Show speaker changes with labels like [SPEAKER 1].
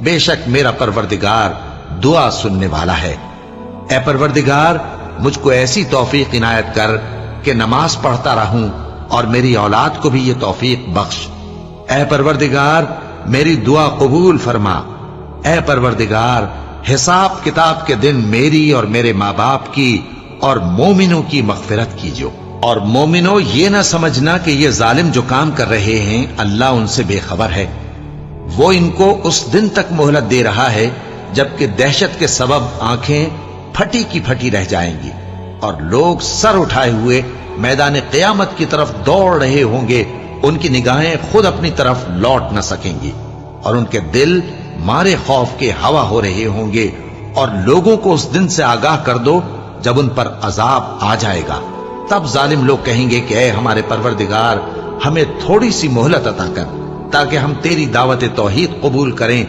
[SPEAKER 1] بے شک میرا پروردگار دعا سننے والا ہے۔ اے پروردگار مجھ کو ایسی توفیق عنایت کر کہ نماز پڑھتا رہوں اور میری اولاد کو بھی یہ توفیق بخش۔ اے پروردگار میری دعا قبول فرما۔ اے پروردگار حساب کتاب کے دن میری اور میرے ماں باپ کی اور مومنوں کی مغفرت کیجو۔ اور مومنوں یہ نہ سمجھنا کہ یہ ظالم جو کام کر رہے ہیں اللہ ان سے بے خبر ہے، وہ ان کو اس دن تک مہلت دے رہا ہے جبکہ دہشت کے سبب آنکھیں پھٹی کی پھٹی رہ جائیں گی اور لوگ سر اٹھائے ہوئے میدان قیامت کی طرف دوڑ رہے ہوں گے، ان کی نگاہیں خود اپنی طرف لوٹ نہ سکیں گی اور ان کے دل مارے خوف کے ہوا ہو رہے ہوں گے۔ اور لوگوں کو اس دن سے آگاہ کر دو جب ان پر عذاب آ جائے گا، تب ظالم لوگ کہیں گے کہ اے ہمارے پروردگار ہمیں تھوڑی سی مہلت عطا کر تاکہ ہم تیری دعوت توحید قبول کریں